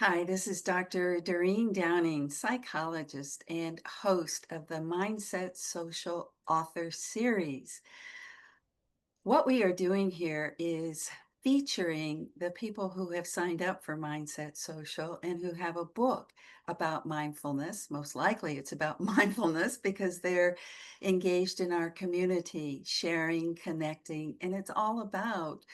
Hi, this is Dr. Doreen Downing, psychologist and host of the Mindset Social Author Series. What we are doing here is featuring the people who have signed up for Mindset Social and who have a book about mindfulness. Most likely it's about mindfulness because they're engaged in our community, sharing, connecting, and it's all about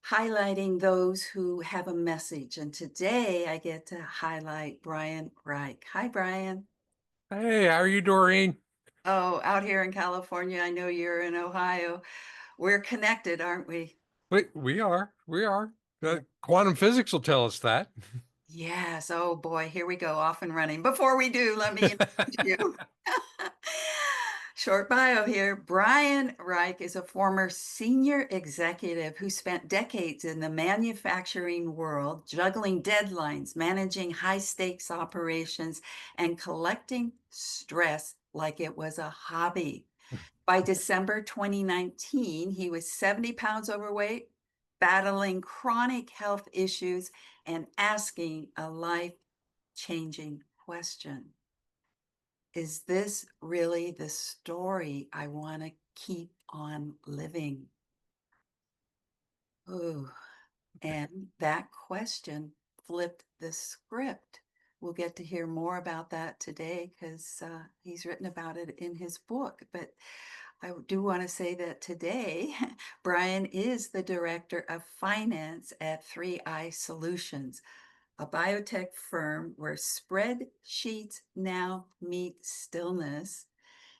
highlighting those who have a message. And today I get to highlight Brian Reich. Hi, Brian. Hey, how are you, Doreen? Oh, out here in California, I know you're in Ohio. We're connected, aren't we? We are. Yeah. Quantum physics will tell us that. Yes. Oh boy, here we go, off and running. Before we do, let me introduce you. Short bio here. Brian Reich is a former senior executive who spent decades in the manufacturing world, juggling deadlines, managing high stakes operations, and collecting stress like it was a hobby. By December 2019, he was 70 pounds overweight, battling chronic health issues, and asking a life changing question. Is this really the story I want to keep on living? Ooh, and that question flipped the script. We'll get to hear more about that today because he's written about it in his book. But I do want to say that today, Brian is the director of finance at 3i Solutions, a biotech firm where spreadsheets now meet stillness.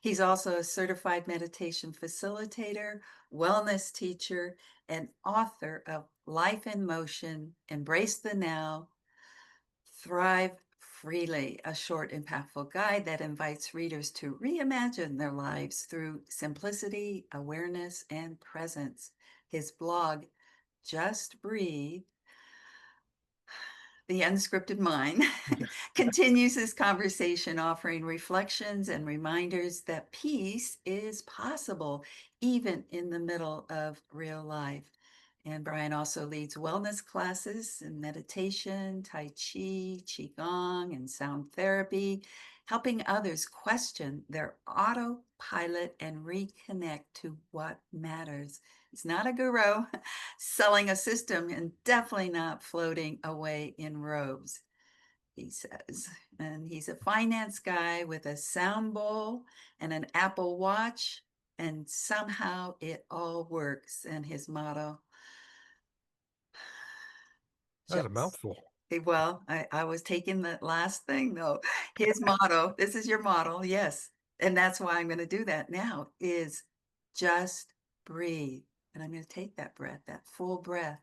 He's also a certified meditation facilitator, wellness teacher, and author of Life in Motion, Embrace the Now, Thrive Freely, a short, impactful guide that invites readers to reimagine their lives through simplicity, awareness, and presence. His blog, Just Breathe, The Unscripted Mind, continues this conversation, offering reflections and reminders that peace is possible even in the middle of real life. And Brian also leads wellness classes and meditation, Tai Chi, Qigong, and sound therapy, helping others question their autopilot and reconnect to what matters. He's not a guru selling a system and definitely not floating away in robes, he says. And he's a finance guy with a sound bowl and an Apple Watch, and somehow it all works. And his motto, That's a just mouthful. well, I was taking the last thing though. His motto, this is your model, yes. And that's why I'm going to do that now, is just breathe. And I'm going to take that breath, that full breath,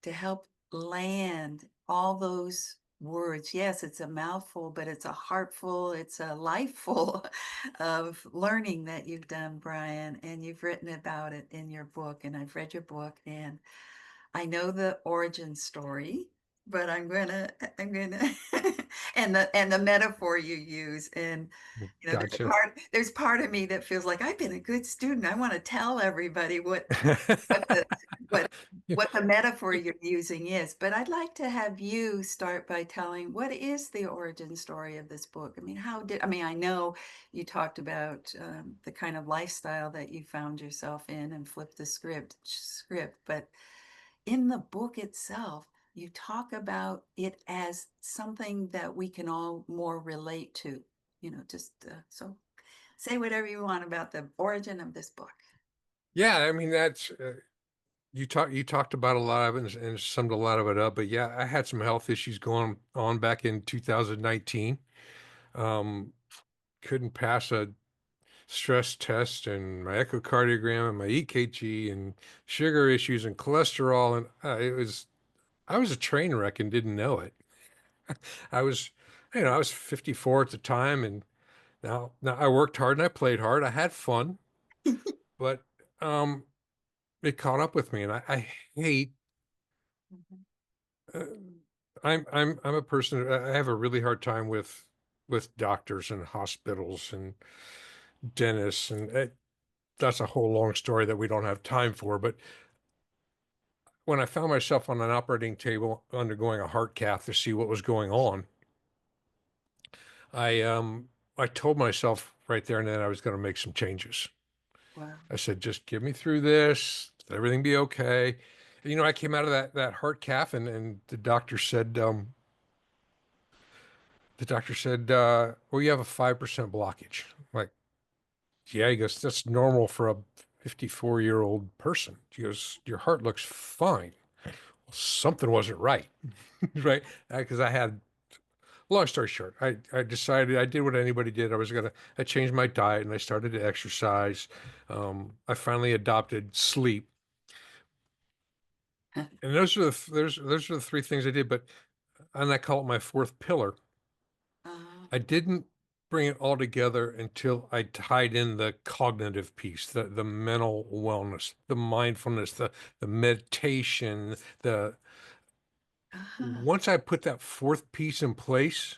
to help land all those words. Yes, it's a mouthful, but it's a heartful, it's a lifeful of learning that you've done, Brian, and you've written about it in your book. And I've read your book, and I know the origin story, but I'm gonna and the metaphor you use. And Gotcha. there's part of me that feels like I've been a good student. I want to tell everybody what the what Yeah. what the metaphor you're using is. But I'd like to have you start by telling what is the origin story of this book. I mean, I know you talked about the kind of lifestyle that you found yourself in and flipped the script, but in the book itself, you talk about it as something that we can all more relate to. Just so say whatever you want about the origin of this book. Yeah, I mean that's you talked about a lot of it and summed a lot of it up. But yeah, I had some health issues going on back in 2019. Um, couldn't pass a stress test and my echocardiogram and my EKG and sugar issues and cholesterol and I was a train wreck and didn't know it. I was, I was 54 at the time, and now I worked hard and I played hard. I had fun, but um, it caught up with me, and I hate. Mhm. Uh, I'm a person. I have a really hard time with doctors and hospitals and dentists, and that's a whole long story that we don't have time for. But when I found myself on an operating table undergoing a heart cath to see what was going on, I um I told myself right there and then I was going to make some changes. Wow. I said, just get me through this, everything be okay. And, I came out of that heart cath and the doctor said, well, you have a 5% blockage. I'm like, yeah, he goes, that's normal for a 54-year-old person. He goes, your heart looks fine. Well, something wasn't right, right? Because I had, long story short, I decided I did what anybody did. I changed my diet and I started to exercise. I finally adopted sleep. And those are the three things I did, and I call it my fourth pillar. Uh, I didn't bring it all together until I tied in the cognitive piece, the mental wellness, the mindfulness, the meditation, the uh-huh. once I put that fourth piece in place,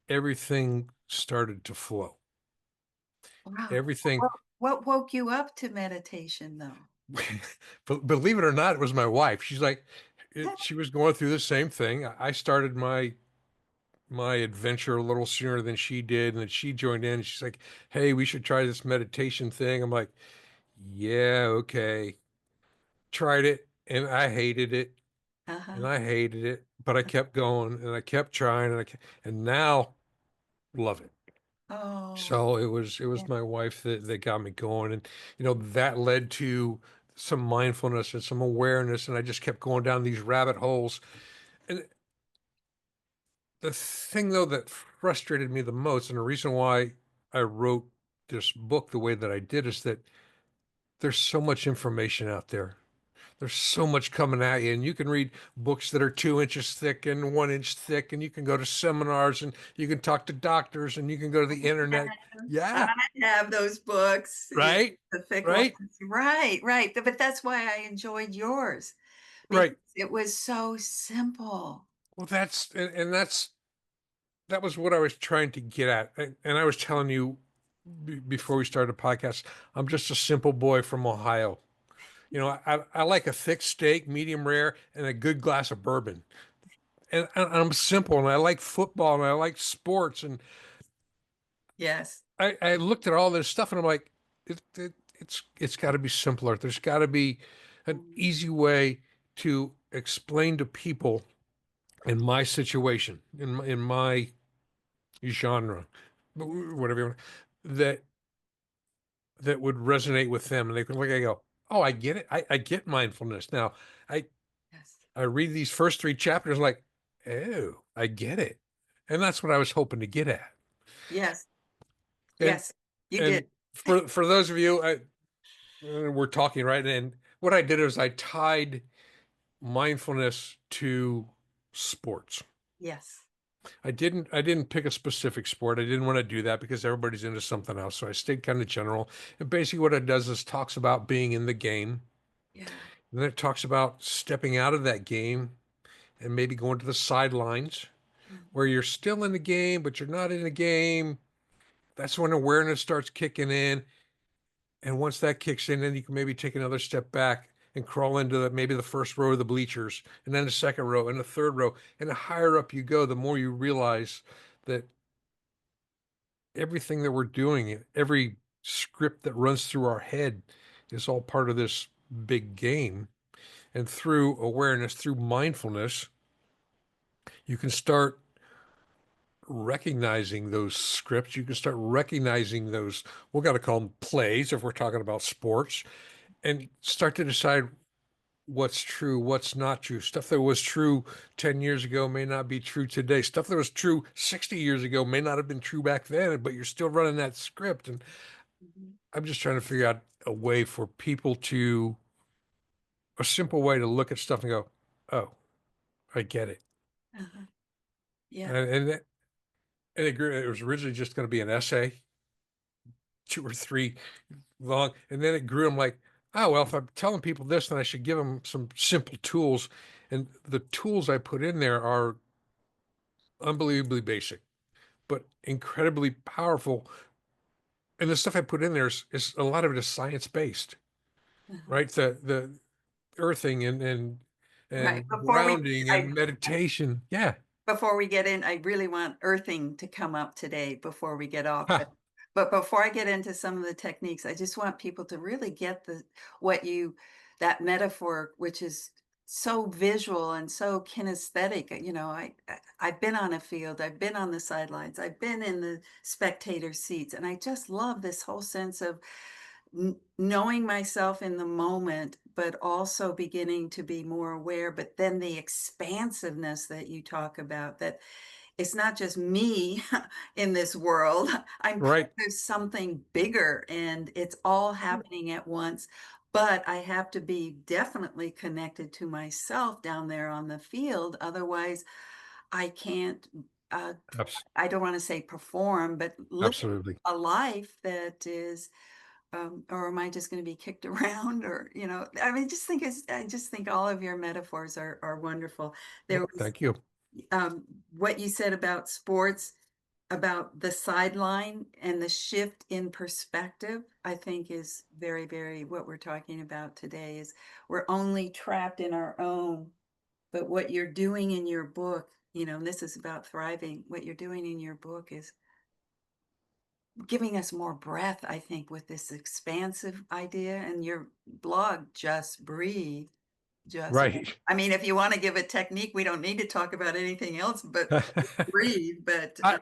everything started to flow. Wow. Everything, What woke you up to meditation, though? but believe it or not, it was my wife. She's like, she was going through the same thing. I started my adventure a little sooner than she did. And then she joined in. She's like, hey, we should try this meditation thing. I'm like, yeah, okay. Tried it and I hated it and Uh-huh. I hated it, but I kept going and I kept trying and now love it. Oh, So it was yeah. my wife that got me going. And, that led to some mindfulness and some awareness. And I just kept going down these rabbit holes. And the thing though that frustrated me the most, and the reason why I wrote this book the way that I did, is that there's so much information out there. There's so much coming at you, and you can read books that are 2 inches thick and 1 inch thick, and you can go to seminars and you can talk to doctors and you can go to the internet. I Yeah, have those books, right, the thick ones. right, Right, right. But that's why I enjoyed yours because right. it was so simple. Well, that was what I was trying to get at, and I was telling you before we started the podcast, I'm just a simple boy from Ohio. I like a thick steak, medium rare, and a good glass of bourbon. And I'm simple, and I like football, and I like sports, and Yes. I looked at all this stuff, and I'm like, it's got to be simpler. There's got to be an easy way to explain to people in my situation, in my genre, whatever you want, that that would resonate with them, and they could look and go, "Oh, I get it. I get mindfulness now." I Yes. I read these first three chapters, like, "Oh, I get it," and that's what I was hoping to get at. Yes. And Yes. You did. and for those of you, we're talking right, and what I did is I tied mindfulness to sports. Yes. I didn't pick a specific sport. I didn't want to do that because everybody's into something else. So I stayed kind of general. And basically what it does is talks about being in the game. Yeah. And then it talks about stepping out of that game and maybe going to the sidelines where Mhm. you're still in the game, but you're not in the game. That's when awareness starts kicking in. And once that kicks in, then you can maybe take another step back and crawl into maybe the first row of the bleachers, and then the second row, and the third row. And the higher up you go, the more you realize that everything that we're doing, every script that runs through our head is all part of this big game. And through awareness, through mindfulness, you can start recognizing those scripts. You can start recognizing those, we're going to call them plays if we're talking about sports, and start to decide what's true, what's not true. Stuff that was true 10 years ago may not be true today. Stuff that was true 60 years ago may not have been true back then, but you're still running that script. And Mhm. I'm just trying to figure out a way for people to, a simple way to look at stuff and go, oh, I get it. Uh-huh. Yeah. And it was originally just going to be an essay, 2 or 3 long. And then it grew. I'm like, oh, well, if I'm telling people this, then I should give them some simple tools. And the tools I put in there are unbelievably basic, but incredibly powerful. And the stuff I put in there is a lot of it is science based, Uh-huh. right? The earthing Right. and grounding and meditation. Yeah. Before we get in, I really want earthing to come up today before we get off. But before I get into some of the techniques, I just want people to really get what you that metaphor, which is so visual and so kinesthetic. I've been on a field, I've been on the sidelines, I've been in the spectator seats, and I just love this whole sense of knowing myself in the moment, but also beginning to be more aware. But then the expansiveness that you talk about, that it's not just me in this world. I'm part Right. of something bigger and it's all happening at once. But I have to be definitely connected to myself down there on the field. Otherwise, I can't, uh, Abs- I don't want to say perform, but live Absolutely. a life that is or am I just going to be kicked around? Or, I mean, I just think all of your metaphors are wonderful. There Well, was thank you. what you said about sports, about the sideline and the shift in perspective, I think is very, very what we're talking about today is we're only trapped in our own, but what you're doing in your book, and this is about thriving, what you're doing in your book is giving us more breath, I think, with this expansive idea. And your blog, Just Breathe, just, Right. I mean, if you want to give a technique, we don't need to talk about anything else but breathe. But I,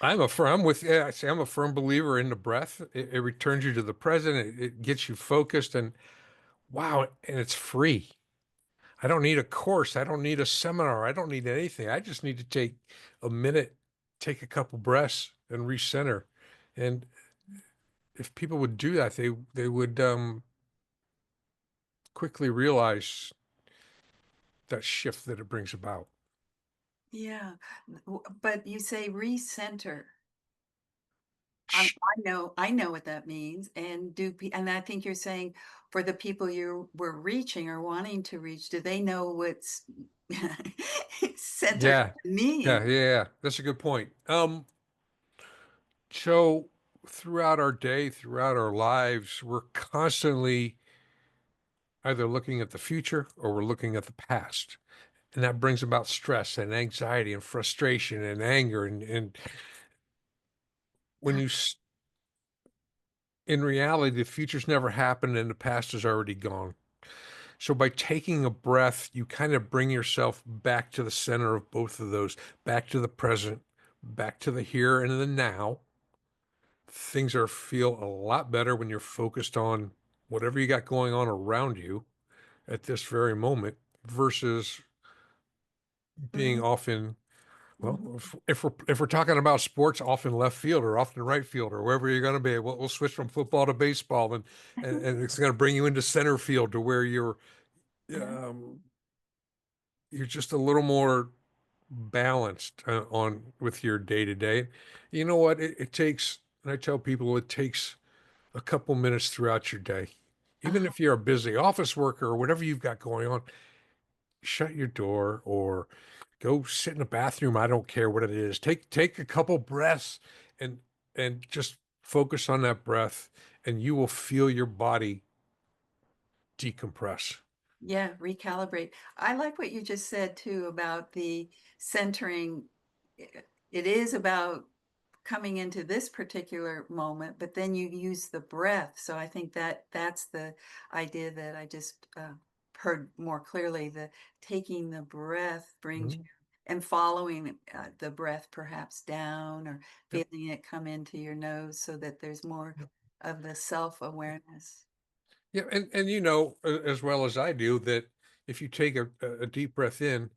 I'm with, yeah, I say I'm a firm believer in the breath. It returns you to the present. It gets you focused and wow. And it's free. I don't need a course. I don't need a seminar. I don't need anything. I just need to take a minute, take a couple breaths and recenter. And if people would do that, they would quickly realize that shift that it brings about. yeah, but you say recenter. Sh- I know what that means. And I think you're saying for the people you were reaching or wanting to reach, do they know what's centered Yeah. means? Yeah. Yeah. Yeah. That's a good point. So throughout our day, throughout our lives, we're constantly either looking at the future or we're looking at the past. And that brings about stress and anxiety and frustration and anger. And when you, in reality, the future's never happened and the past is already gone. So by taking a breath, you kind of bring yourself back to the center of both of those, back to the present, back to the here and the now. Things are feel a lot better when you're focused on whatever you got going on around you at this very moment versus being Mhm, off in, well, mhm. if we're talking about sports, off in left field or off in right field or wherever you're going to be, we'll switch from football to baseball and it's going to bring you into center field to where um, you're just a little more balanced on with your day to day. You know what? It takes, and I tell people it takes a couple minutes throughout your day. Even Uh-huh. if you're a busy office worker or whatever you've got going on, shut your door or go sit in the bathroom. I don't care what it is. Take a couple breaths and just focus on that breath and you will feel your body decompress. Yeah, recalibrate. I like what you just said too about the centering. It is about coming into this particular moment, but then you use the breath. So I think that that's the idea that I just heard more clearly. The taking the breath brings you Mhm. and following the breath perhaps down or Yep. feeling it come into your nose so that there's more Yep. of the self-awareness. Yeah, and you know as well as I do that if you take a deep breath in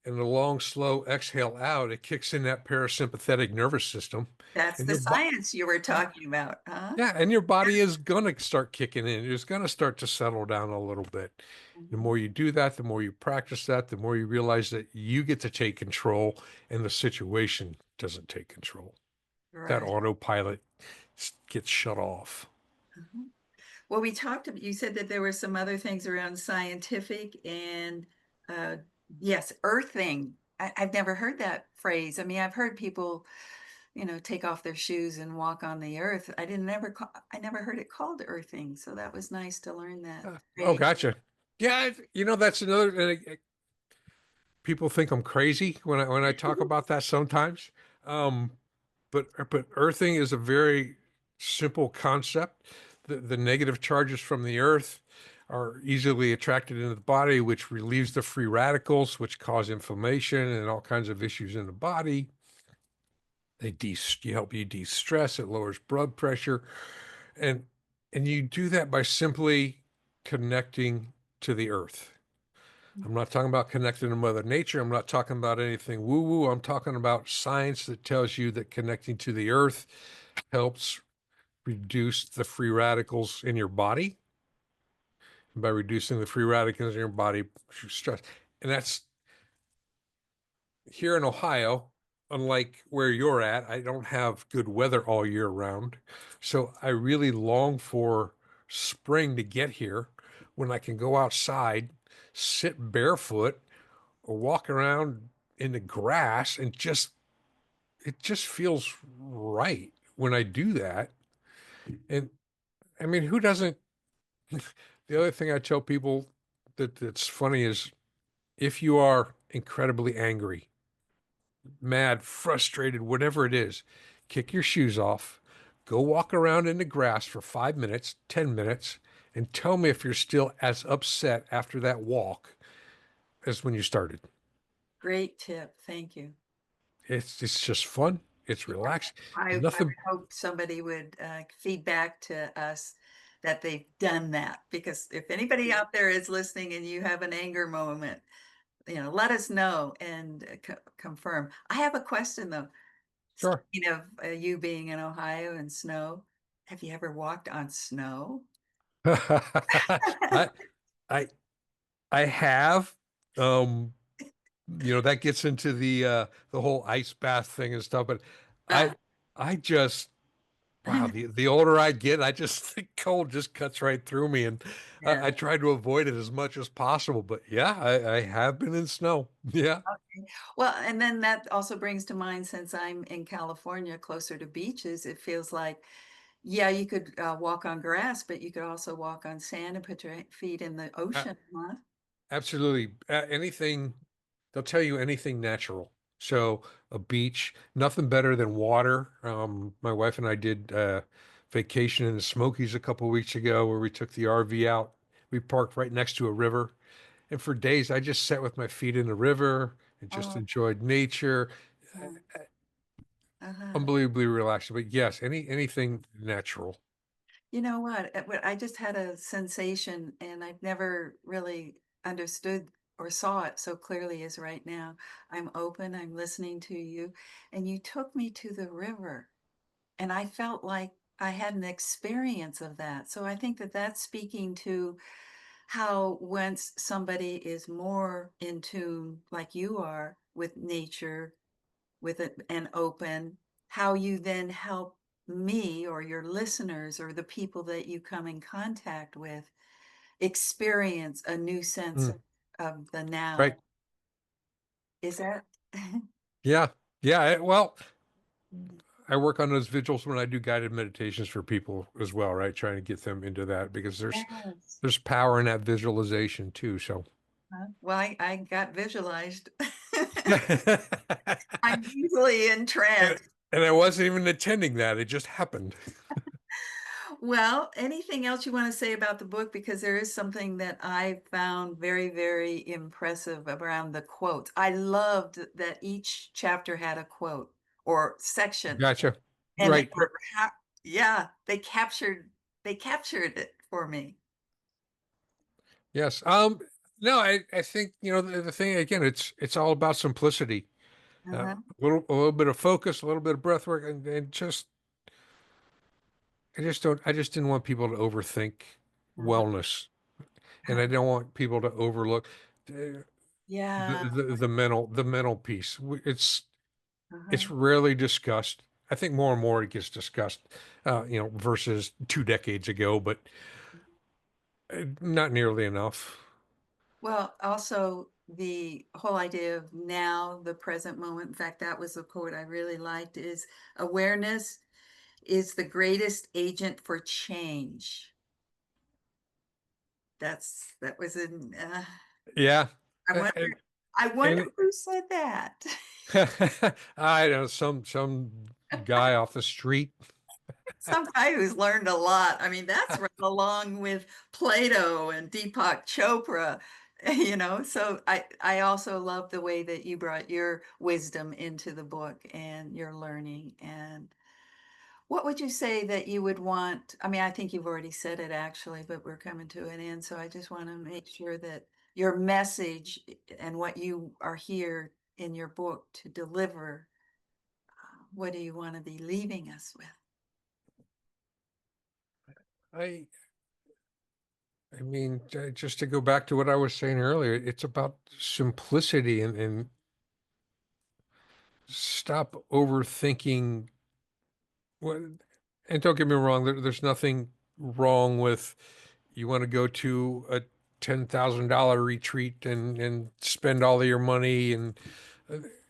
and a long, slow exhale out, it kicks in that parasympathetic nervous system, That's and the your body, science you were yeah, talking about, huh? yeah, and your body is gonna start kicking in. It's gonna start to settle down a little bit. The Mhm. more you do that, the more you practice that, the more you realize that you get to take control, and the situation doesn't take control. That Right. autopilot gets shut off. Mhm. Well, we talked about, you said that there were some other things around scientific and uh, yes, earthing. I've never heard that phrase. I mean, I've heard people, take off their shoes and walk on the earth. I never heard it called earthing. So that was nice to learn that Oh, phrase. gotcha. Yeah, that's another. People think I'm crazy when I talk about that sometimes. Um, but earthing is a very simple concept. The negative charges from the earth are easily attracted into the body, which relieves the free radicals, which cause inflammation and all kinds of issues in the body. Help you de-stress. It lowers blood pressure, and you do that by simply connecting to the earth. I'm not talking about connecting to Mother Nature. I'm not talking about anything woo-woo. I'm talking about science that tells you that connecting to the earth helps reduce the free radicals in your body. And by reducing the free radicals in your body, stress. And that's here in Ohio, unlike where you're at, I don't have good weather all year round. So I really long for spring to get here when I can go outside, sit barefoot, or walk around in the grass and it just feels right when I do that. And I mean, who doesn't? The other thing I tell people that's funny is if you are incredibly angry, mad, frustrated, whatever it is, kick your shoes off, go walk around in the grass for 5 minutes, 10 minutes, and tell me if you're still as upset after that walk as when you started. Great tip. Thank you. It's just fun. It's Yeah, relaxed. I Nothing. would hope somebody would feedback to us that they've done that, because if anybody out there is listening and you have an anger moment, let us know and confirm. I have a question though. Sure. Speaking of you being in Ohio and snow, have you ever walked on snow? I I I have that gets into the whole ice bath thing and stuff, but Uh, I I just wow, the older I get, I just the cold just cuts right through me, and yeah. I try to avoid it as much as possible. But yeah, I have been in snow. Yeah. Okay. Well, and then that also brings to mind, since I'm in California, closer to beaches, it feels like, yeah, you could walk on grass, but you could also walk on sand and put your feet in the Uh, ocean, huh? Absolutely. Anything, they'll tell you anything natural. So a beach, nothing better than water. My wife and I did vacation in the Smokies a couple weeks ago where we took the RV out. We parked right next to a river. And for days, I just sat with my feet in the river and just Oh, enjoyed nature. yeah. Uh-huh. Unbelievably relaxing. But yes, anything natural. You know what? I just had a sensation, and I've never really understood or saw it so clearly as right now. I'm open, I'm listening to you, and you took me to the river, and I felt like I had an experience of that. So I think that that's speaking to how, once somebody is more in tune, like you are, with nature, with it and open, how you then help me or your listeners or the people that you come in contact with experience a new sense Mm, of the now. right. Is that? Yeah. Yeah. Well, I work on those vigils when I do guided meditations for people as well, right? Trying to get them into that because Yes. there's power in that visualization too. So Well, I got visualized. and, I'm easily entranced. and I wasn't even intending that. It just happened. Well, anything else you want to say about the book? Because there is something that I found very, very impressive around the quotes. I loved that each chapter had a quote or section, Gotcha. and they Right. were, yeah, they captured it for me. Yes. No, I think, the thing again, it's all about simplicity. Uh-huh. A little bit of focus, a little bit of breath work, and I just didn't want people to overthink Uh-huh. wellness. And I don't want people to overlook Yeah. the mental piece. Uh-huh. It's rarely discussed. I think more and more it gets discussed, versus 2 decades ago, but not nearly enough. Well, also the whole idea of now, the present moment. In fact, that was a quote I really liked, is awareness is the greatest agent for change. that was in, Yeah. I wonder, And, I wonder and who said that. I don't know, some guy off the street. Some guy who's learned a lot. I mean, that's right along with Plato and Deepak Chopra, So I also love the way that you brought your wisdom into the book and your learning. And what would you say that you would want? I mean, I think you've already said it actually, but we're coming to an end. So I just want to make sure that your message and what you are here in your book to deliver, what do you want to be leaving us with? I I mean, just to go back to what I was saying earlier, it's about simplicity and stop overthinking what, and don't get me wrong, there's nothing wrong with you want to go to a $10,000 retreat and spend all of your money uh,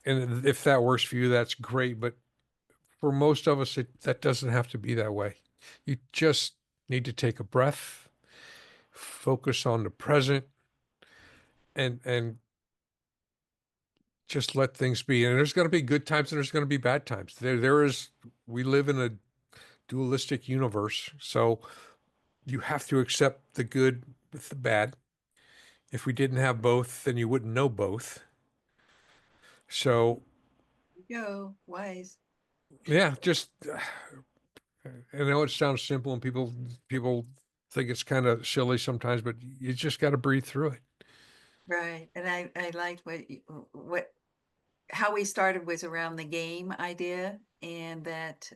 and if that works for you, that's great. But for most of us, that doesn't have to be that way. You just need to take a breath, focus on the present, and just let things be. And there's going to be good times and there's going to be bad times. We live in a dualistic universe. So you have to accept the good with the bad. If we didn't have both, then you wouldn't know both. So Go, wise. yeah, just I know it sounds simple and people think it's kind of silly sometimes, but you just got to breathe through it. Right. And I liked what how we started was around the game idea, and that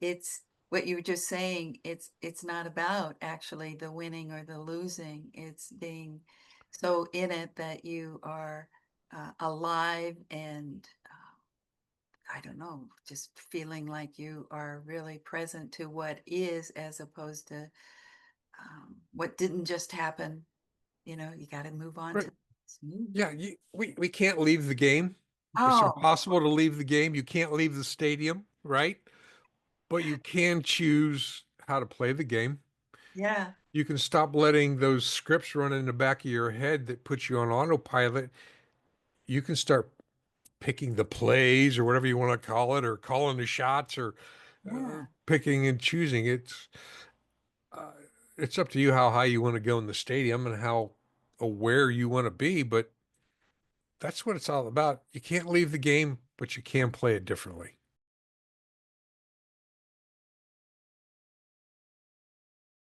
it's what you were just saying, it's not about actually the winning or the losing. It's being so in it that you are alive and I don't know, just feeling like you are really present to what is as opposed to what didn't just happen. You got to move on Right. to this new. Yeah, we can't leave the game. It's Oh, impossible to leave the game. You can't leave the stadium, right? But you can choose how to play the game. yeah, You can stop letting those scripts run in the back of your head that put you on autopilot. You can start picking the plays or whatever you want to call it, or calling the shots, or yeah. picking and choosing. Uh, it's up to you how high you want to go in the stadium and how aware you want to be. But that's what it's all about. You can't leave the game, but you can play it differently.